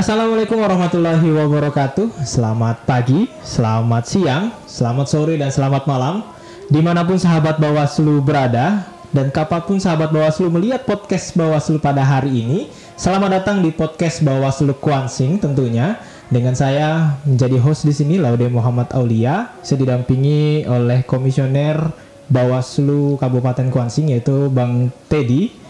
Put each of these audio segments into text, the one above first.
Assalamualaikum warahmatullahi wabarakatuh. Selamat pagi, selamat siang, selamat sore, dan selamat malam dimanapun sahabat Bawaslu berada. Dan kapanpun sahabat Bawaslu melihat podcast Bawaslu pada hari ini, selamat datang di podcast Bawaslu Kuansing tentunya. Dengan saya menjadi host di sini, Laude Muhammad Aulia. Saya didampingi oleh Komisioner Bawaslu Kabupaten Kuansing, yaitu Bang Teddy.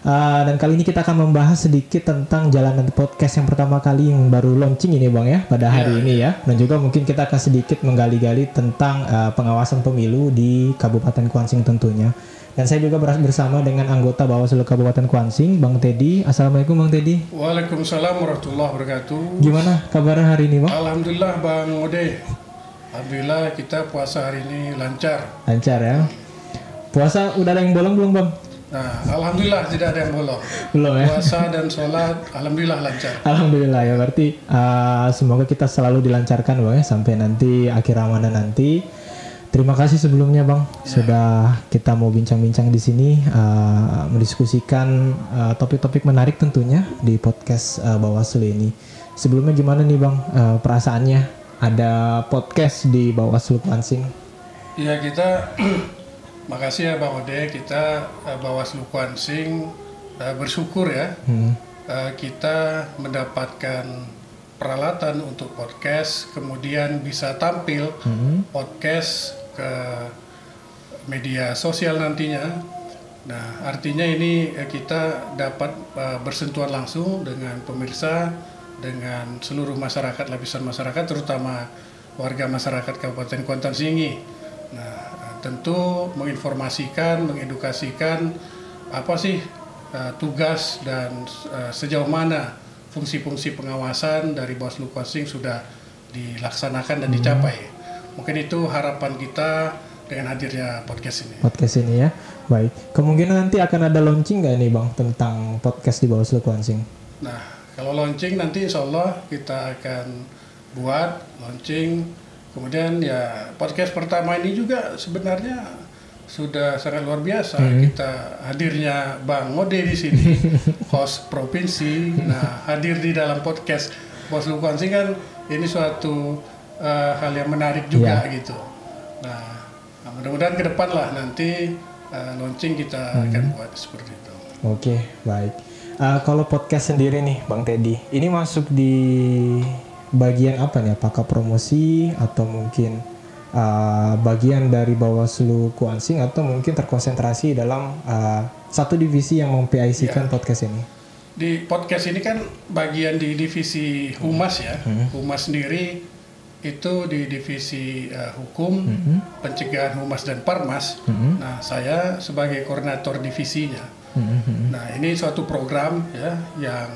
Dan kali ini kita akan membahas sedikit tentang jalanan podcast yang pertama kali yang baru launching ini Bang ya, pada hari ini ya. Dan juga mungkin kita akan sedikit menggali-gali tentang pengawasan pemilu di Kabupaten Kuansing tentunya. Dan saya juga bersama dengan anggota Bawaslu Kabupaten Kuansing, Bang Teddy. Assalamualaikum Bang Teddy. Waalaikumsalam warahmatullahi wabarakatuh. Gimana kabar hari ini Bang? Alhamdulillah Bang Ode. Alhamdulillah kita puasa hari ini lancar. Lancar ya. Puasa udah ada yang bolong belum Bang? Nah, alhamdulillah tidak ada yang bolong. Belum ya. Puasa dan sholat, alhamdulillah lancar. Alhamdulillah ya, berarti semoga kita selalu dilancarkan Bang ya sampai nanti akhir Ramadan nanti. Terima kasih sebelumnya Bang sudah kita mau bincang-bincang di sini mendiskusikan topik-topik menarik tentunya di podcast Bawaslu ini. Sebelumnya gimana nih Bang perasaannya ada podcast di Bawaslu Kuansing? Ya kita makasih ya Bang Ode, kita Bawaslu Kuansing bersyukur ya kita mendapatkan peralatan untuk podcast, kemudian bisa tampil podcast ke media sosial nantinya. Nah, artinya ini kita dapat bersentuhan langsung dengan pemirsa, dengan seluruh masyarakat, lapisan masyarakat, terutama warga masyarakat Kabupaten Kuantan Singi. Nah, tentu menginformasikan, mengedukasikan apa sih tugas dan sejauh mana fungsi-fungsi pengawasan dari Bawaslu Kuansing sudah dilaksanakan dan dicapai. Mungkin itu harapan kita dengan hadirnya podcast ini. Podcast ini ya, baik. Kemungkinan nanti akan ada launching nggak nih Bang tentang podcast di Bawaslu Kuansing? Nah, kalau launching nanti insya Allah kita akan buat launching. Kemudian ya podcast pertama ini juga sebenarnya sudah sangat luar biasa. Kita hadirnya Bang Ode di sini, host provinsi. Nah, hadir di dalam podcast Bawaslu Kuansing kan ini suatu hal yang menarik juga gitu. Nah, mudah-mudahan ke depan lah nanti launching kita akan buat seperti itu. Oke, baik. Kalau podcast sendiri nih Bang Teddy, ini masuk di bagian apa nih? Apakah promosi atau mungkin bagian dari Bawaslu Kuansing atau mungkin terkonsentrasi dalam satu divisi yang mem-PIC-kan podcast ini? Di podcast ini kan bagian di divisi humas ya. Humas sendiri itu di divisi hukum, pencegahan humas dan parmas. Nah, saya sebagai koordinator divisinya. Nah, ini suatu program ya yang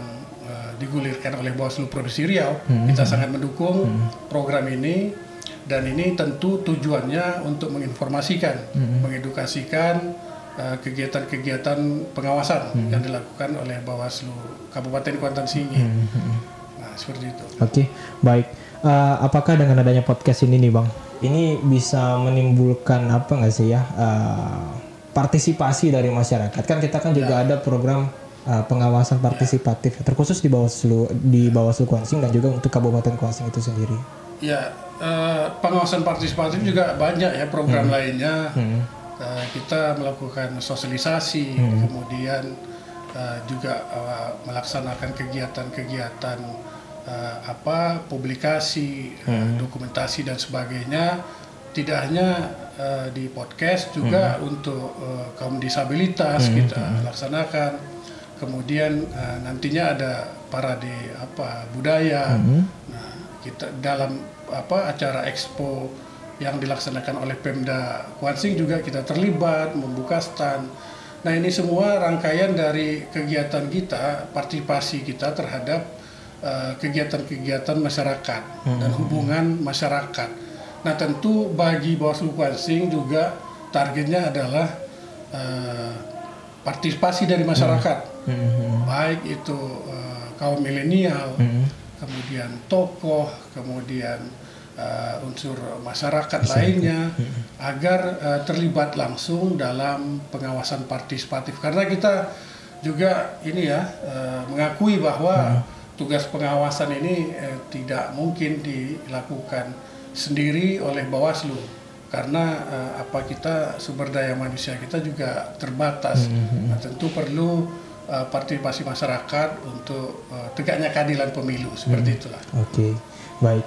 digulirkan oleh Bawaslu Provinsi Riau. Kita sangat mendukung program ini, dan ini tentu tujuannya untuk menginformasikan, mengedukasikan kegiatan-kegiatan pengawasan yang dilakukan oleh Bawaslu Kabupaten Kuantan Singi. Nah, seperti itu. Oke, baik. Apakah dengan adanya podcast ini nih Bang, ini bisa menimbulkan apa nggak sih ya partisipasi dari masyarakat? Kan kita kan juga ada program pengawasan partisipatif terkhusus di Bawaslu Kuansing dan juga untuk Kabupaten Kuansing itu sendiri. Ya, pengawasan partisipatif juga banyak ya program lainnya. Kita melakukan sosialisasi, kemudian juga melaksanakan kegiatan-kegiatan publikasi, dokumentasi dan sebagainya. Tidak hanya di podcast, juga untuk kaum disabilitas kita laksanakan. Kemudian nantinya ada parade budaya. Nah, kita dalam acara expo yang dilaksanakan oleh Pemda Kuansing juga kita terlibat membuka stand. Nah, ini semua rangkaian dari kegiatan kita, partisipasi kita terhadap kegiatan-kegiatan masyarakat dan hubungan masyarakat. Nah, tentu bagi Bawaslu Kuansing juga targetnya adalah partisipasi dari masyarakat, baik itu kaum milenial, kemudian tokoh, kemudian unsur masyarakat lainnya, agar terlibat langsung dalam pengawasan partisipatif. Karena kita juga ini ya mengakui bahwa tugas pengawasan ini tidak mungkin dilakukan sendiri oleh Bawaslu karena kita sumber daya manusia kita juga terbatas. Nah, tentu perlu partisipasi masyarakat untuk tegaknya keadilan pemilu seperti itulah. Oke, baik.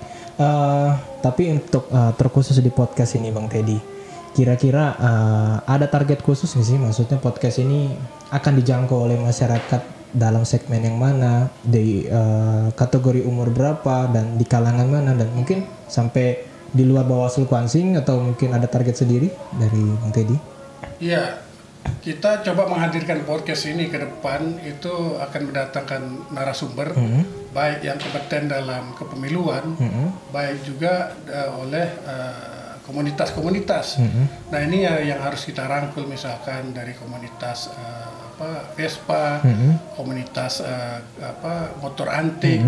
Tapi untuk terkhusus di podcast ini Bang Teddy, kira-kira ada target khusus nggak sih? Maksudnya podcast ini akan dijangkau oleh masyarakat dalam segmen yang mana, di kategori umur berapa, dan di kalangan mana, dan mungkin sampai di luar Bawaslu Kuansing, atau mungkin ada target sendiri dari Bang Teddy? Iya, kita coba menghadirkan podcast ini ke depan itu akan mendatangkan narasumber baik yang kompeten dalam kepemiluan, baik juga oleh komunitas-komunitas. Nah ini yang harus kita rangkul, misalkan dari komunitas Vespa, komunitas motor antik,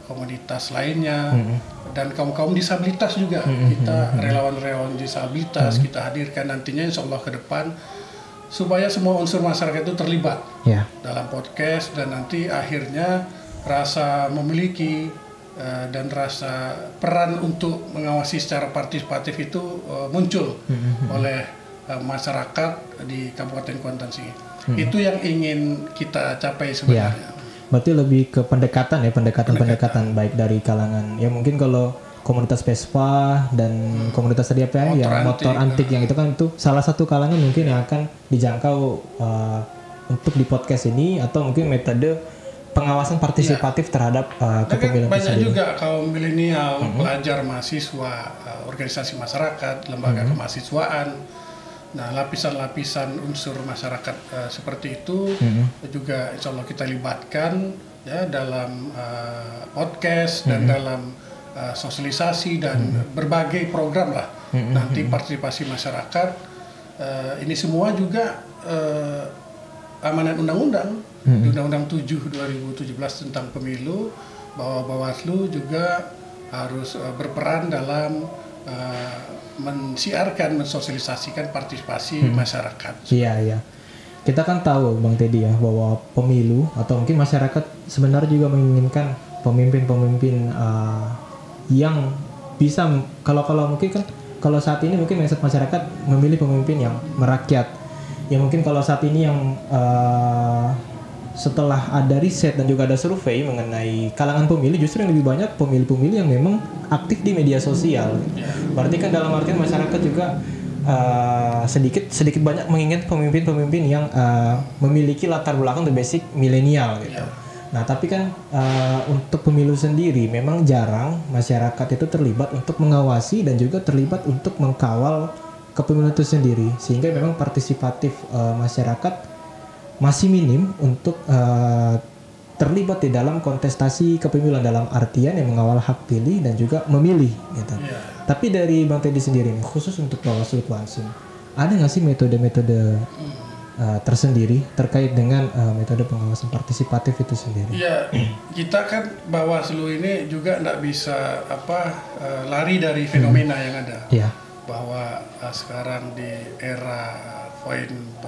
komunitas lainnya, dan kaum disabilitas juga. Kita relawan-relawan disabilitas kita hadirkan nantinya insya Allah ke depan, supaya semua unsur masyarakat itu terlibat dalam podcast, dan nanti akhirnya rasa memiliki dan rasa peran untuk mengawasi secara partisipatif itu muncul oleh masyarakat di Kabupaten Kuantan Sengi. Itu yang ingin kita capai sebenarnya. Berarti lebih ke pendekatan baik dari kalangan ya, mungkin kalau komunitas Vespa dan komunitas tadi apa ya, motor antik yang itu kan, itu salah satu kalangan mungkin yang akan dijangkau untuk di podcast ini, atau mungkin metode pengawasan partisipatif terhadap kepemilikan banyak sendiri. juga kaum milenial, pelajar, mahasiswa, organisasi masyarakat, lembaga kemahasiswaan. Nah, lapisan-lapisan unsur masyarakat seperti itu juga insya Allah kita libatkan ya dalam podcast dan dalam sosialisasi dan berbagai program lah. Nanti partisipasi masyarakat, ini semua juga amanat undang-undang, Undang-Undang 7 2017 tentang pemilu, bahwa Bawaslu juga harus berperan dalam mensiarkan, mensosialisasikan partisipasi masyarakat. Iya. Kita kan tahu Bang Teddy ya, bahwa pemilu atau mungkin masyarakat sebenarnya juga menginginkan pemimpin-pemimpin yang bisa, kalau mungkin kan kalau saat ini mungkin mindset masyarakat memilih pemimpin yang merakyat. Ya mungkin kalau saat ini yang setelah ada riset dan juga ada survei mengenai kalangan pemilih, justru yang lebih banyak pemilih-pemilih yang memang aktif di media sosial. Berarti kan dalam artian masyarakat juga sedikit banyak mengingat pemimpin-pemimpin yang memiliki latar belakang the basic milenial gitu. Nah tapi kan untuk pemilu sendiri memang jarang masyarakat itu terlibat untuk mengawasi dan juga terlibat untuk mengkawal kepemiluan itu sendiri, sehingga memang partisipatif masyarakat masih minim untuk terlibat di dalam kontestasi kepemiluan, dalam artian yang mengawal hak pilih dan juga memilih gitu. Tapi dari Bang Teddy sendiri nih, khusus untuk Bawaslu Kuansing, ada nggak sih metode-metode tersendiri terkait dengan metode pengawasan partisipatif itu sendiri? Iya, kita kan Bawaslu ini juga nggak bisa lari dari fenomena yang ada. Bahwa sekarang di era 4.0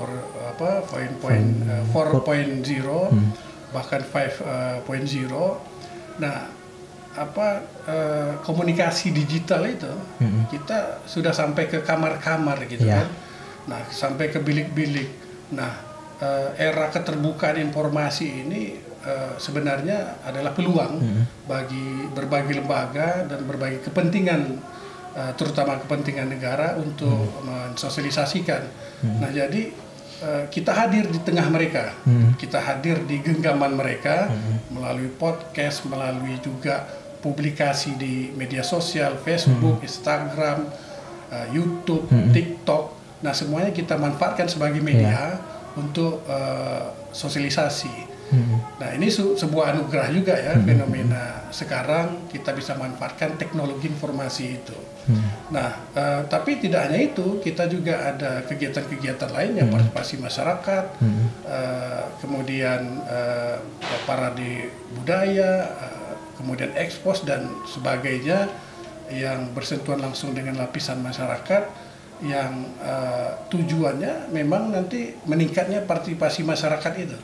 bahkan 5.0, nah komunikasi digital itu kita sudah sampai ke kamar-kamar gitu kan. Nah, sampai ke bilik-bilik. Nah, era keterbukaan informasi ini sebenarnya adalah peluang bagi berbagai lembaga dan berbagai kepentingan, terutama kepentingan negara untuk mensosialisasikan. Nah, jadi kita hadir di tengah mereka, kita hadir di genggaman mereka melalui podcast, melalui juga publikasi di media sosial, Facebook, Instagram, YouTube, TikTok. Nah, semuanya kita manfaatkan sebagai media untuk sosialisasi. Nah, ini sebuah anugerah juga ya, fenomena sekarang kita bisa manfaatkan teknologi informasi itu. Nah, tapi tidak hanya itu, kita juga ada kegiatan-kegiatan lainnya, partisipasi masyarakat, kemudian parade budaya, kemudian ekspos dan sebagainya yang bersentuhan langsung dengan lapisan masyarakat, yang tujuannya memang nanti meningkatnya partisipasi masyarakat itu.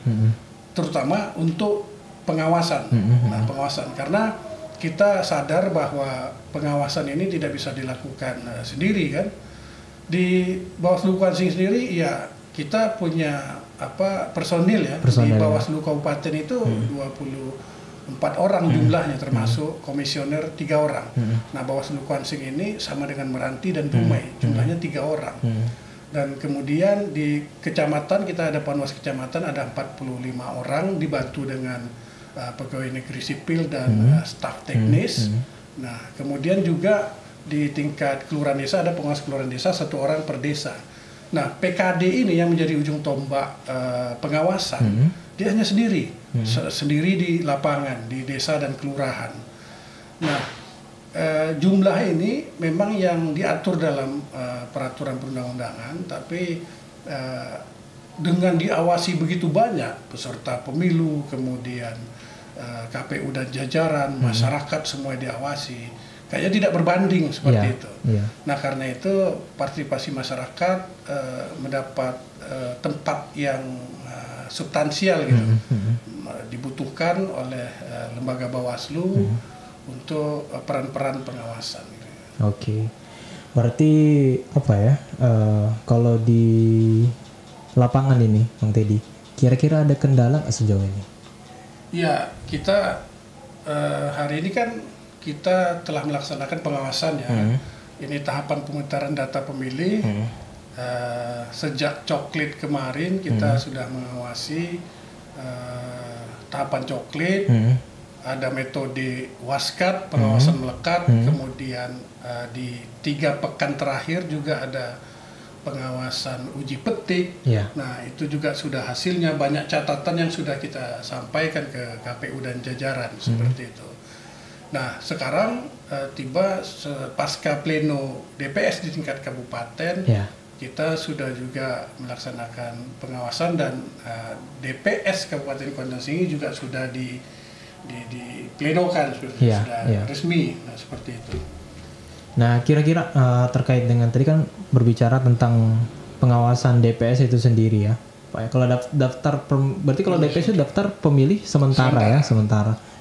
Terutama untuk pengawasan. Nah, pengawasan karena kita sadar bahwa pengawasan ini tidak bisa dilakukan sendiri kan. Di Bawaslu Kuansing sendiri ya kita punya personil ya. Di Bawaslu Kabupaten itu 24 orang jumlahnya, termasuk komisioner 3 orang. Nah, Bawaslu Kuansing ini sama dengan Meranti dan Dumai, jumlahnya 3 orang. Dan kemudian di kecamatan kita ada Panwas kecamatan ada 45 orang dibantu dengan pegawai negeri sipil dan staf teknis. Nah, kemudian juga di tingkat kelurahan desa ada pengawas kelurahan desa 1 orang per desa. Nah, PKD ini yang menjadi ujung tombak pengawasan, dia hanya sendiri, sendiri di lapangan, di desa dan kelurahan. Nah, jumlah ini memang yang diatur dalam peraturan perundang-undangan, tapi dengan diawasi begitu banyak peserta pemilu, kemudian KPU dan jajaran, masyarakat semua diawasi, kayaknya tidak berbanding seperti itu. Nah, karena itu partisipasi masyarakat mendapat tempat yang substansial gitu, dibutuhkan oleh lembaga Bawaslu untuk peran-peran pengawasan. Oke, berarti kalau di lapangan ini, Bang Teddy, kira-kira ada kendala nggak sejauh ini? Ya, kita hari ini kan kita telah melaksanakan pengawasan ya. Ini tahapan pemutaran data pemilih. Sejak coklit kemarin kita sudah mengawasi tahapan coklit. Ada metode waskat, pengawasan melekat, kemudian di 3 pekan terakhir juga ada pengawasan uji petik. Nah, itu juga sudah hasilnya, banyak catatan yang sudah kita sampaikan ke KPU dan jajaran seperti itu. Nah, sekarang tiba pasca pleno DPS di tingkat kabupaten, kita sudah juga melaksanakan pengawasan dan DPS Kabupaten Kuansing juga sudah diplenokan sudah resmi, nah seperti itu. Nah, kira-kira terkait dengan tadi kan berbicara tentang pengawasan DPS itu sendiri ya, Pak ya. Kalau berarti kalau DPS itu daftar pemilih sementara.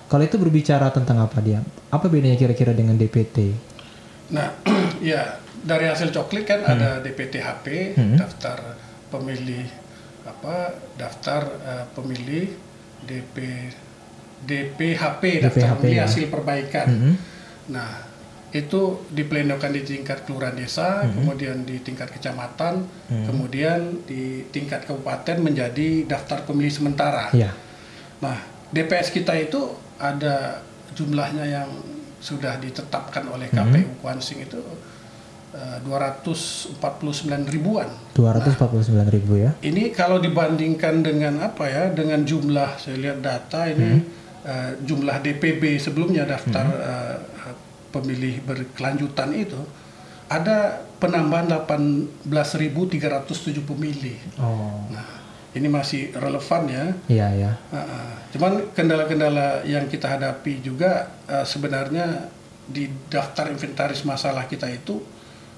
Kalau itu berbicara tentang apa dia? Apa bedanya kira-kira dengan DPT? Nah, ya dari hasil coklit kan ada DPT-HP, daftar pemilih daftar pemilih DPHP, daftar pemilih hasil perbaikan. Nah, itu diplenokan di tingkat kelurahan desa, kemudian di tingkat kecamatan, kemudian di tingkat kabupaten menjadi daftar pemilih sementara. Nah, DPS kita itu ada jumlahnya yang sudah ditetapkan oleh KPU Kuansing itu 249 ribuan. 249 ribu ya. Ini kalau dibandingkan dengan dengan jumlah, saya lihat data ini jumlah DPB sebelumnya daftar pemilih berkelanjutan itu ada penambahan 18.307 pemilih. Nah, ini masih relevan ya. Cuman kendala-kendala yang kita hadapi juga sebenarnya di daftar inventaris masalah kita itu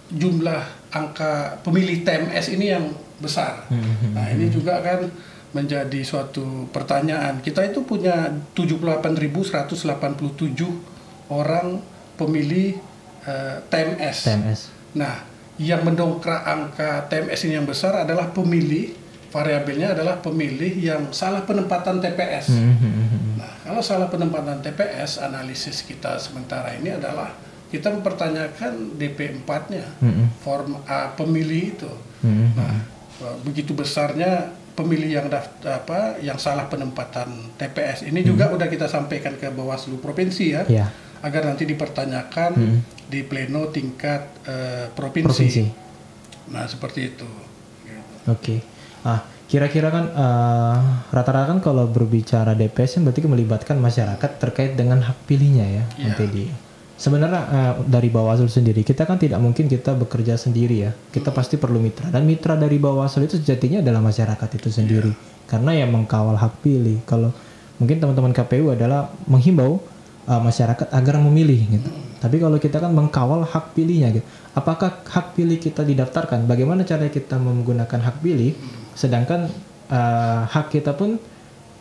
jumlah angka pemilih TMS ini yang besar. Nah, ini juga kan menjadi suatu pertanyaan. Kita itu punya 78.187 orang pemilih TMS. Nah, yang mendongkrak angka TMS ini yang besar adalah pemilih, variabelnya adalah pemilih yang salah penempatan TPS. Nah, kalau salah penempatan TPS, analisis kita sementara ini adalah kita mempertanyakan DP4-nya, form A pemilih itu. Nah, begitu besarnya pemilih yang yang salah penempatan TPS ini juga udah kita sampaikan ke Bawaslu provinsi ya, agar nanti dipertanyakan di pleno tingkat provinsi. Nah, seperti itu. Oke. Kira-kira kan rata-rata kan kalau berbicara DPS kan berarti melibatkan masyarakat terkait dengan hak pilihnya ya, Teddy. Sebenarnya dari Bawaslu sendiri kita kan tidak mungkin kita bekerja sendiri ya. Kita pasti perlu mitra, dan mitra dari Bawaslu itu sejatinya adalah masyarakat itu sendiri. Karena yang mengkawal hak pilih. Kalau mungkin teman-teman KPU adalah menghimbau masyarakat agar memilih gitu. Tapi kalau kita kan mengkawal hak pilihnya gitu. Apakah hak pilih kita didaftarkan? Bagaimana cara kita menggunakan hak pilih? Sedangkan hak kita pun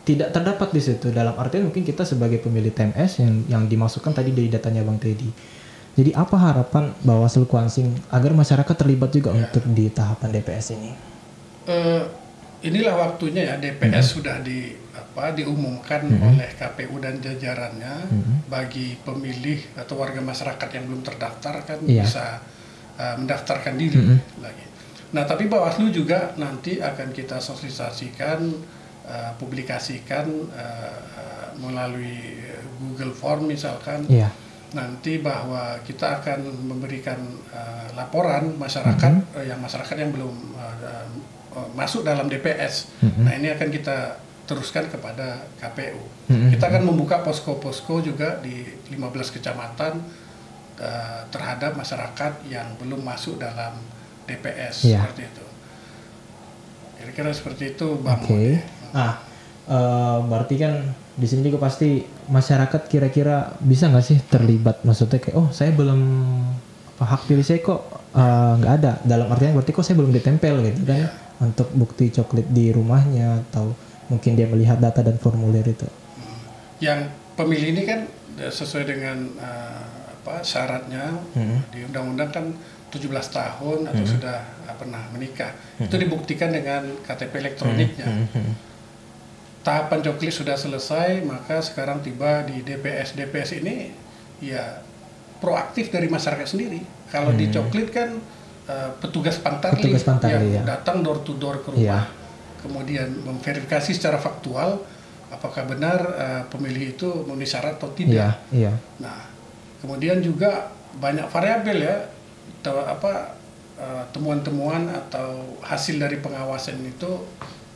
tidak terdapat di situ. Dalam artian mungkin kita sebagai pemilih TMS yang dimasukkan tadi dari datanya Bang Teddy. Jadi apa harapan Bawaslu Kuansing agar masyarakat terlibat juga untuk di tahapan DPS ini? Inilah waktunya ya, DPS sudah diumumkan oleh KPU dan jajarannya bagi pemilih atau warga masyarakat yang belum terdaftar kan bisa mendaftarkan diri lagi. Nah, tapi Bawaslu juga nanti akan kita sosialisasikan, publikasikan melalui Google Form misalkan. Nanti bahwa kita akan memberikan laporan masyarakat yang belum masuk dalam DPS. Nah, ini akan kita teruskan kepada KPU. Kita akan membuka posko-posko juga di 15 kecamatan terhadap masyarakat yang belum masuk dalam DPS seperti itu. Kira-kira seperti itu, Bang. Berarti kan di sini juga pasti masyarakat kira-kira bisa nggak sih terlibat? Maksudnya kayak saya belum hak pilih saya kok nggak ada. Dalam artian berarti kok saya belum ditempel gitu kan untuk bukti coklit di rumahnya, atau mungkin dia melihat data dan formulir itu. Yang pemilih ini kan sesuai dengan syaratnya di undang-undang kan 17 tahun atau sudah pernah menikah. Itu dibuktikan dengan KTP elektroniknya. Tahapan coklit sudah selesai, maka sekarang tiba di DPS. DPS ini ya proaktif dari masyarakat sendiri. Kalau di coklit kan petugas pantarli yang datang door to door ke rumah, kemudian memverifikasi secara faktual apakah benar pemilih itu memenuhi syarat atau tidak. Nah, kemudian juga banyak variabel ya, temuan-temuan atau hasil dari pengawasan itu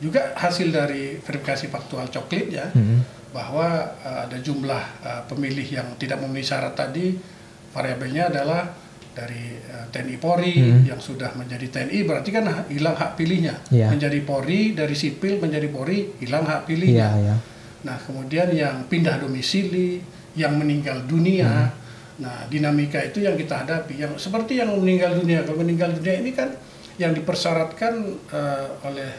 juga hasil dari verifikasi faktual coklit ya, bahwa ada jumlah pemilih yang tidak memenuhi syarat tadi, variabelnya adalah dari TNI Polri yang sudah menjadi TNI berarti kan hilang hak pilihnya, menjadi Polri, dari sipil menjadi Polri hilang hak pilihnya. Nah, kemudian yang pindah domisili, yang meninggal dunia, nah dinamika itu yang kita hadapi. Yang seperti yang meninggal dunia, kalau meninggal dunia ini kan yang dipersyaratkan oleh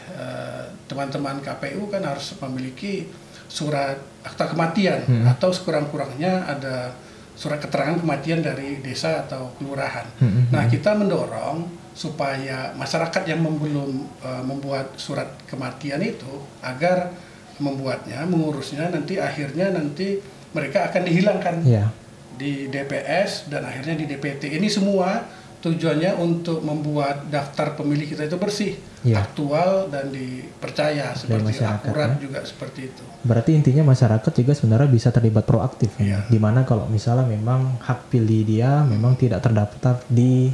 teman-teman KPU kan harus memiliki surat akta kematian atau sekurang-kurangnya ada surat keterangan kematian dari desa atau kelurahan. Nah, kita mendorong supaya masyarakat yang belum membuat surat kematian itu agar membuatnya, mengurusnya, akhirnya mereka akan dihilangkan di DPS dan akhirnya di DPT. Ini semua tujuannya untuk membuat daftar pemilih kita itu bersih, aktual dan dipercaya, seperti akurat juga seperti itu. Berarti intinya masyarakat juga sebenarnya bisa terlibat proaktif, dimana kalau misalnya memang hak pilih dia memang tidak terdaftar di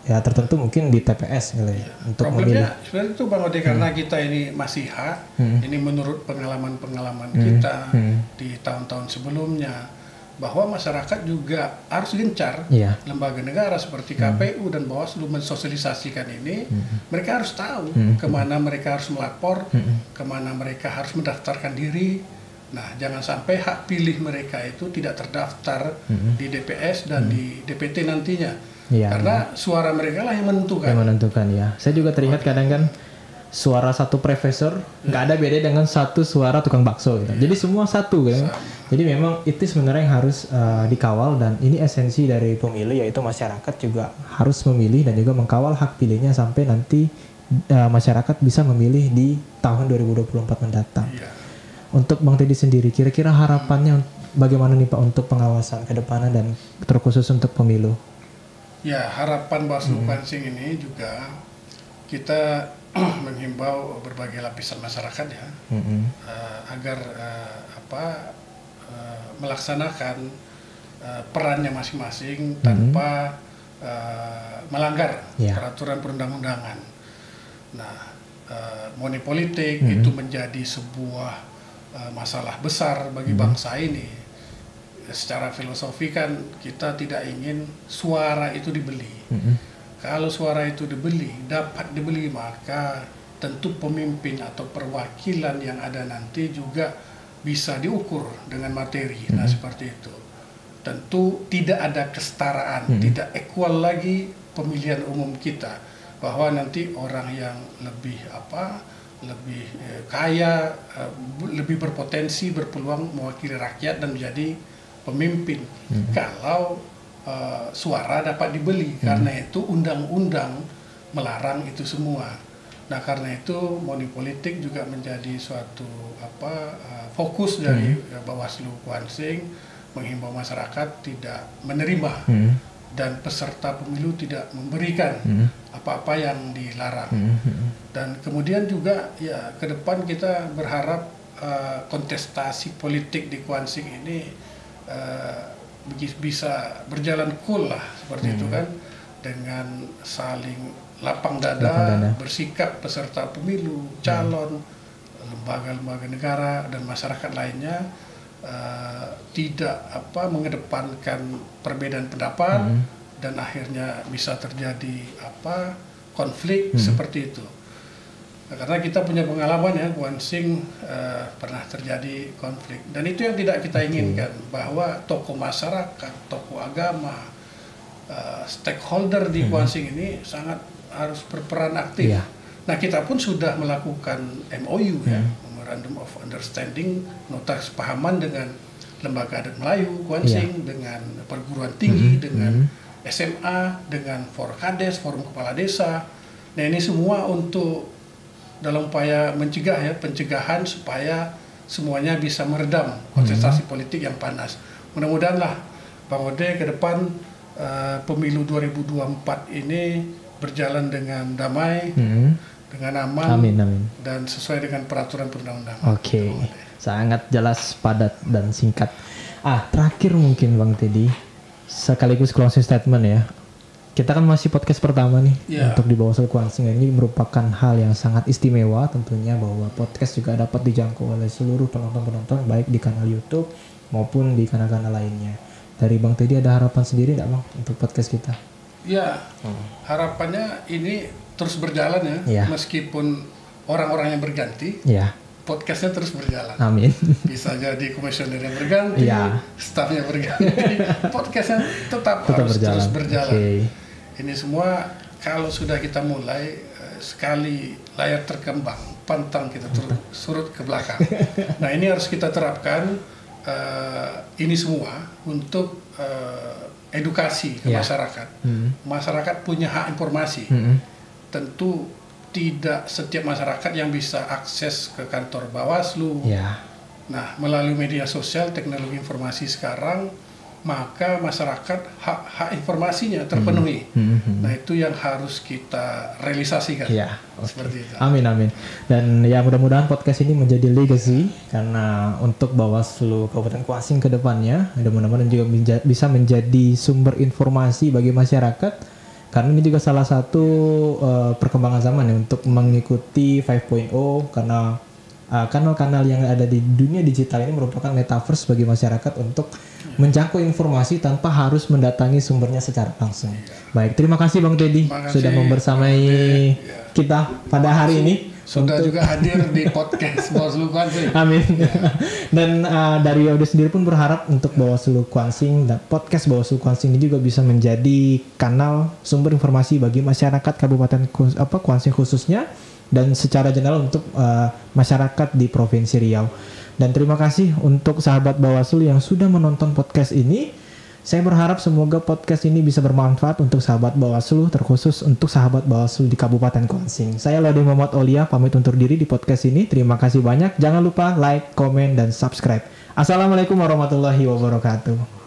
tertentu mungkin di TPS gitu ya, untuk memilih. Problemnya sebenarnya itu Bang Ode, karena kita ini masih hak, ini menurut pengalaman kita di tahun-tahun sebelumnya, bahwa masyarakat juga harus gencar, lembaga negara seperti KPU dan Bawaslu mensosialisasikan ini. Mereka harus tahu kemana mereka harus melapor, kemana mereka harus mendaftarkan diri. Nah, jangan sampai hak pilih mereka itu tidak terdaftar di DPS dan di DPT nantinya, karena suara mereka lah yang menentukan. Saya juga teringat kadang kan suara satu profesor nggak ada beda dengan satu suara tukang bakso gitu. Jadi semua satu kan. Jadi memang itu sebenarnya yang harus dikawal, dan ini esensi dari pemilu, yaitu masyarakat juga harus memilih dan juga mengkawal hak pilihnya sampai nanti masyarakat bisa memilih di tahun 2024 mendatang. Untuk Bang Teddy sendiri, kira-kira harapannya bagaimana nih Pak untuk pengawasan ke depannya dan terkhusus untuk pemilu? Ya, harapan Bawaslu Kuansing ini juga kita menghimbau berbagai lapisan masyarakat ya, agar melaksanakan perannya masing-masing tanpa melanggar peraturan perundang-undangan. Nah, money politik itu menjadi sebuah masalah besar bagi bangsa ini. Secara filosofi kan kita tidak ingin suara itu dibeli. Kalau suara itu dapat dibeli, maka tentu pemimpin atau perwakilan yang ada nanti juga bisa diukur dengan materi. Nah, seperti itu. Tentu tidak ada kesetaraan, tidak equal lagi pemilihan umum kita. Bahwa nanti orang yang lebih lebih kaya, lebih berpotensi, berpeluang mewakili rakyat dan menjadi pemimpin. Kalau suara dapat dibeli, karena itu undang-undang melarang itu semua. Nah, karena itu money politik juga menjadi suatu fokus dari Bawaslu Kuansing, menghimbau masyarakat tidak menerima dan peserta pemilu tidak memberikan apa-apa yang dilarang. Dan kemudian juga ya ke depan kita berharap kontestasi politik di Kuansing ini bisa berjalan cool lah seperti itu kan, dengan saling lapang dada, bersikap peserta pemilu, calon, lembaga-lembaga negara dan masyarakat lainnya tidak mengedepankan perbedaan pendapat dan akhirnya bisa terjadi konflik seperti itu. Nah, karena kita punya pengalaman ya, Kuansing pernah terjadi konflik dan itu yang tidak kita inginkan, bahwa tokoh masyarakat, tokoh agama, stakeholder di Kuansing ini sangat harus berperan aktif. Nah, kita pun sudah melakukan MOU ya, Memorandum of Understanding, nota kesepahaman dengan Lembaga Adat Melayu Kuansing, dengan perguruan tinggi, dengan SMA, dengan Forkades, Forum Kepala Desa. Nah, ini semua untuk dalam upaya mencegah ya, pencegahan supaya semuanya bisa meredam kontestasi politik yang panas. Mudah-mudahan lah Bang Ode ke depan pemilu 2024 ini berjalan dengan damai, dengan aman, amin. dan sesuai dengan peraturan perundang-undangan. Oke, sangat jelas, padat dan singkat. Terakhir mungkin Bang Teddy, sekaligus closing statement ya. Kita kan masih podcast pertama nih untuk di Bawaslu Kuansing. Ini merupakan hal yang sangat istimewa tentunya, bahwa podcast juga dapat dijangkau oleh seluruh penonton-penonton baik di kanal YouTube maupun di kanal-kanal lainnya. Dari Bang Teddy ada harapan sendiri nggak Bang untuk podcast kita? Ya, harapannya ini terus berjalan ya, meskipun orang-orang yang berganti, podcastnya terus berjalan. Amin. Bisa jadi komisioner yang berganti, stafnya berganti, podcastnya tetap harus berjalan. Terus berjalan. Ini semua kalau sudah kita mulai, sekali layar terkembang, pantang kita surut ke belakang. Nah, ini harus kita terapkan ini semua untuk edukasi ke masyarakat. Masyarakat punya hak informasi. Tentu tidak setiap masyarakat yang bisa akses ke kantor Bawaslu. Nah, melalui media sosial, teknologi informasi sekarang, maka masyarakat hak informasinya terpenuhi. Nah, itu yang harus kita realisasikan. Seperti itu. Amin. Dan ya mudah-mudahan podcast ini menjadi legacy, karena untuk Bawaslu Kabupaten Kuansing ke depannya, mudah-mudahan juga bisa menjadi sumber informasi bagi masyarakat, karena ini juga salah satu perkembangan zaman ya untuk mengikuti 5.0, karena kanal-kanal yang ada di dunia digital ini merupakan metaverse bagi masyarakat untuk menjangkau informasi tanpa harus mendatangi sumbernya secara langsung. Baik, terima kasih Bang Teddy sudah membersamai kita pada hari ini. Sudah juga hadir di podcast Bawaslu Kuansing. Amin. Dan dari Ode sendiri pun berharap untuk Bawaslu Kuansing dan podcast Bawaslu Kuansing ini juga bisa menjadi kanal sumber informasi bagi masyarakat Kabupaten Kuansing khususnya, dan secara general untuk masyarakat di Provinsi Riau. Dan terima kasih untuk sahabat Bawaslu yang sudah menonton podcast ini. Saya berharap semoga podcast ini bisa bermanfaat untuk sahabat Bawaslu, terkhusus untuk sahabat Bawaslu di Kabupaten Kuansing. Saya Laude Muhammad Aulia, pamit undur diri di podcast ini. Terima kasih banyak. Jangan lupa like, komen, dan subscribe. Assalamualaikum warahmatullahi wabarakatuh.